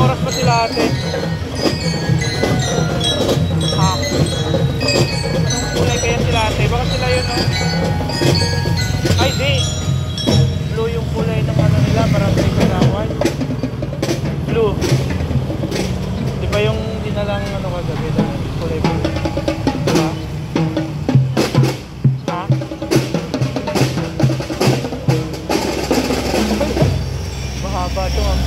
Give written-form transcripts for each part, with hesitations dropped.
oras ba sila ate? Ah. Anong kulay kaya sila ate? Baka sila yun no? Ay di. Blue yung kulay ng ano nila. Barangay Kalawan. Blue. Di ba yung dinalang ano kagabi na kulay blue? Diba? Ha? Mahaba ito ang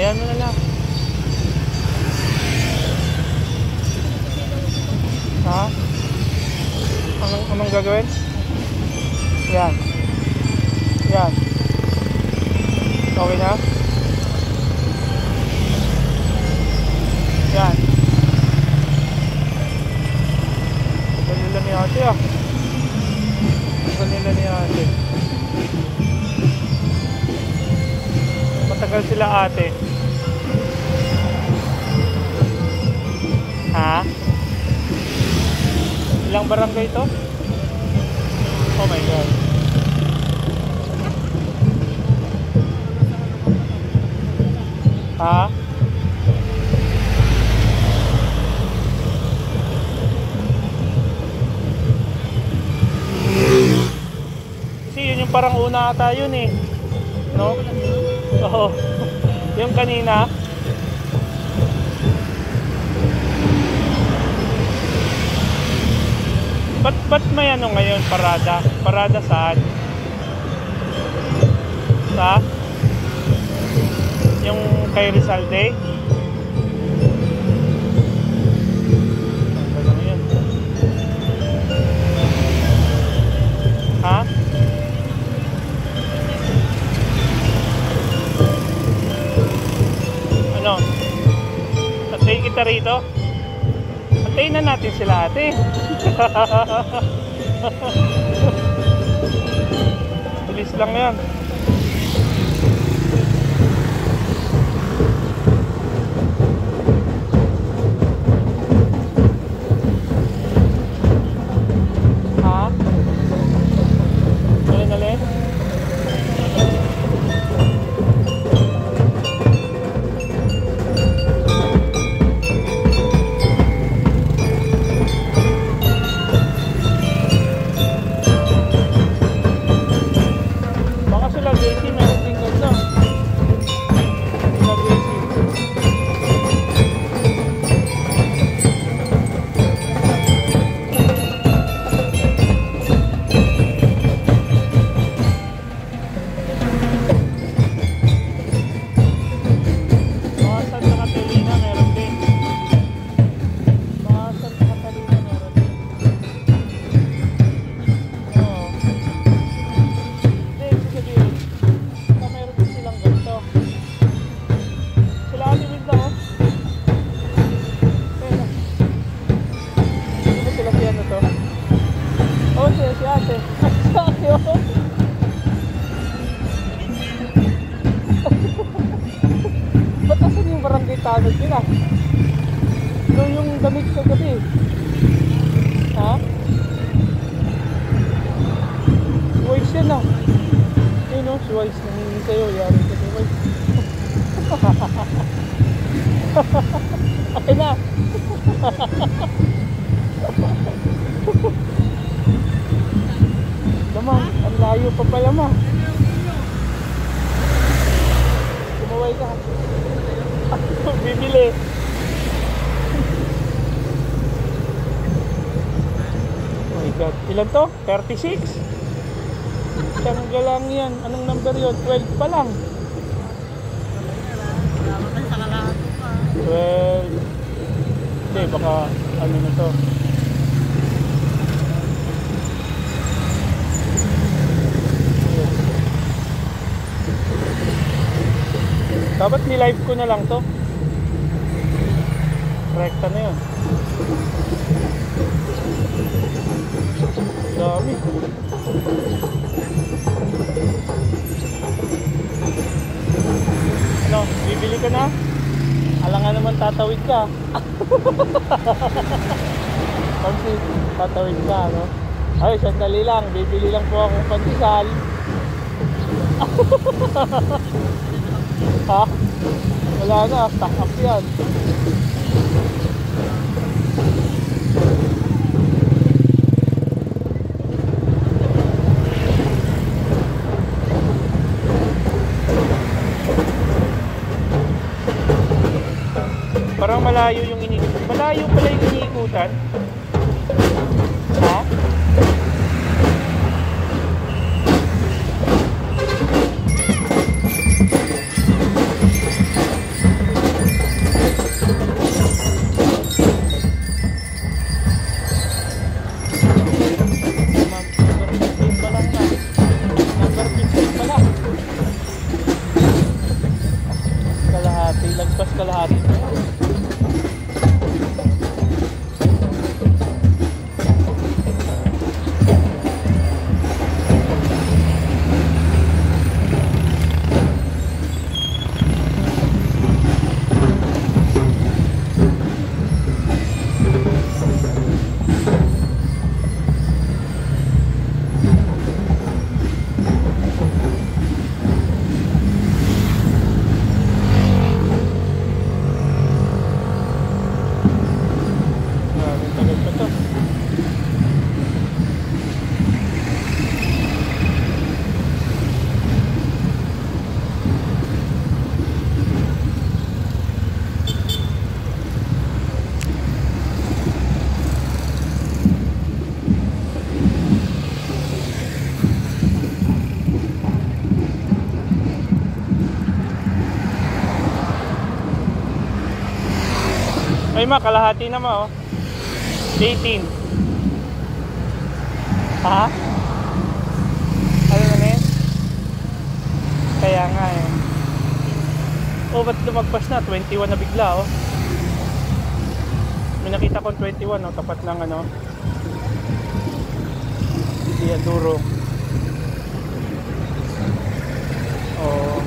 ayan mo na lang. Ha? Anong gagawin? Yan. Yan. Okay na? Yan. Kanila ni ate ah. Kanila ni ate. Matagal sila ate. Ha? Ilang barangay ito? Oh my God. Ha? Kasi yun yung parang una ata yun eh. No? Oo. Yung kanina. Ba't may ano ngayon parada? Parada saan? Sa? Yung kay Rizal Day? Ano yun? Ha? Ano? Tatay kita rito? Antayin na natin sila ate. Bilis lang yan. Ha? Alin? Tanod nila. So yung damit ko gabi. Ha? Wise yan ah. Yun o, si Wise nangingi sa'yo. Yari ka si Wise. Okay na. Lamang, ang layo pa pala ma. Kumaway ka. Bibili. Oh my God. Ilan to? 36? Tanggal lang yan. Anong number yun? 12 pa lang. 12. Hindi, baka ano na to. Dapat ni-live ko na lang to. Rekta na yun. Dami. Ano, bibili ka na? Alangan naman tatawid ka. Kasi tatawid ka, no? Ay, sandali lang. Bibili lang po akong pandesal. Ha? Wala na, stack up yan. Parang malayo yung malayo pala yung iniikutan. Ha? Lagpas kalahati. Ay ma, kalahati na ma, oh. 18. Ha? Ano na yun? Kaya nga eh. Oh, ba't lumagpas na? 21 na bigla, oh. May nakita kong 21, oh. Tapat ng ano, Diaduro. Oh.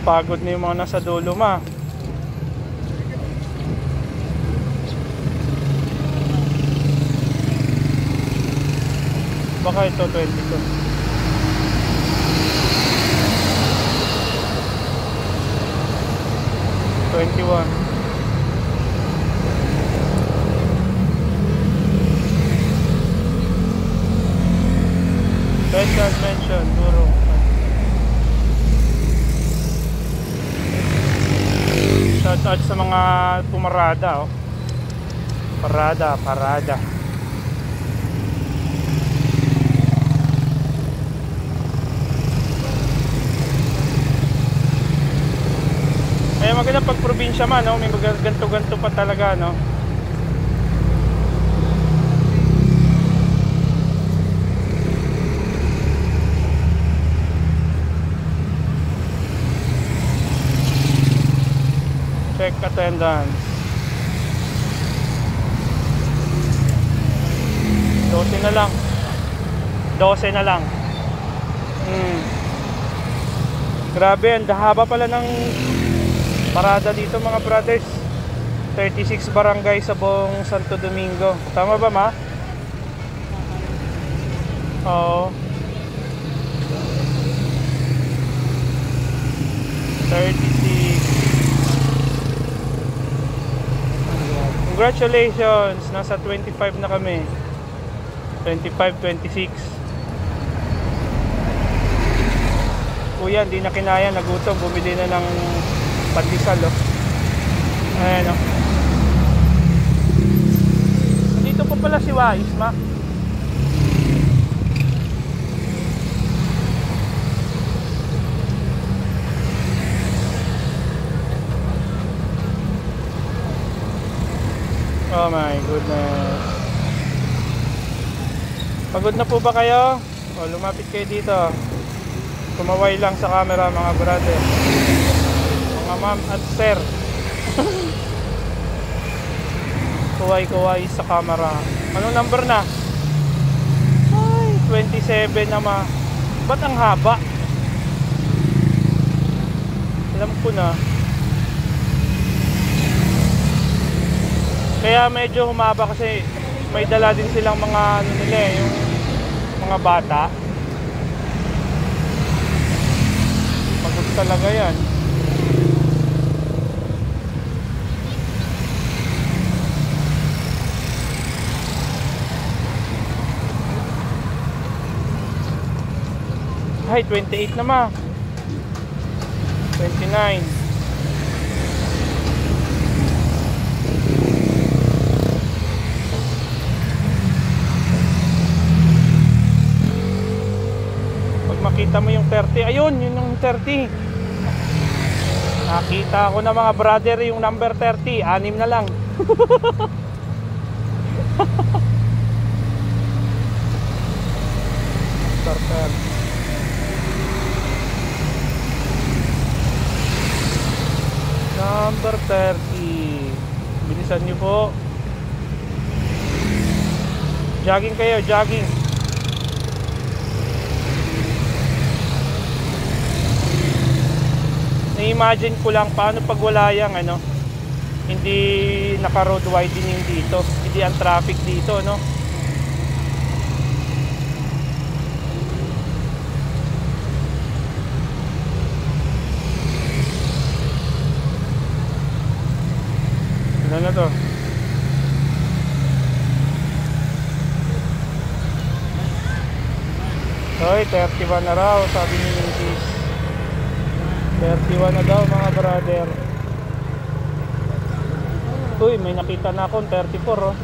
Pagod na yung mga nasa dulo ma. Baka ito 22. 21. Special mention, Duro. Shoutout sa mga pumarada, oh. Parada. Kaya maganda pag probinsya man, no? May ganto-ganto pa talaga, no? Check attendance. 12 na lang. 12 na lang. Grabe, ang haba pala ng parada dito mga brothers. 36 barangay sa buong Santo Domingo. Tama ba ma? Oo. 36. Congratulations, nasa 25 na kami. 25, 26. Kuya, hindi na kinaya, nagutom, bumili na ng pandesal, oh. Ayan, oh. Dito po pala si Wais, ma. Oh my goodness. Pagod na po ba kayo? O, lumapit kayo dito. Tumaway lang sa camera mga brother, mga ma'am at sir. Kuway sa camera. Anong number na? Ay, 27 na ma. Ba't ang haba? Alam ko na. Kaya medyo humaba kasi may dala din silang mga ano nila eh, yung mga bata. Pagod talaga yan. Ay, 28 na ma. 29. Pag makita mo yung 30, ayun, yun yung 30. Nakita ko na mga brother yung number 30, 6 na lang. Number 30. Number 30. Bilisan nyo po. Jogging kayo, jogging. Na-imagine ko lang paano pag wala yung ano, hindi naka-road widening dito, hindi ang traffic dito, no? Ano na to? Hoy, 31 na raw, sabi ni Mintis. 31 na daw mga brother. Uy, may nakita na akong 34 oh.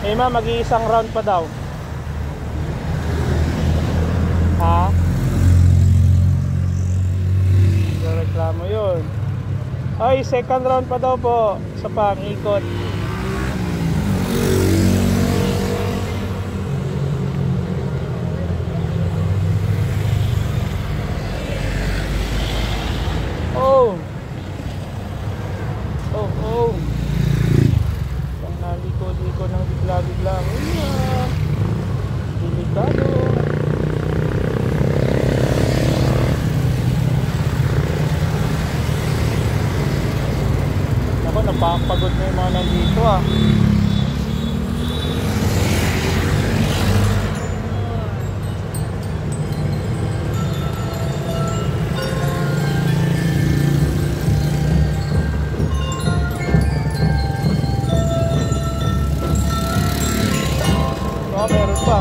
Eh ma, mag-iisang round pa daw. Ha? Reklamo yun. Ay, second round pa daw po sa pang-ikot. Oh. Oh, oh. Pang naliko-liko ng bigla-bigla. Delikado. Napapagod na yung mga nandito ah. Oh, meron pa.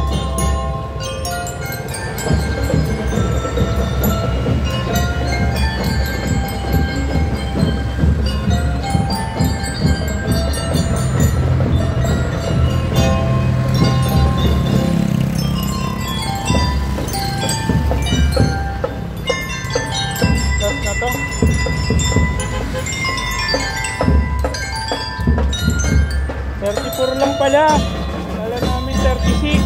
Na to. 34 lang pala. Kala namin 36.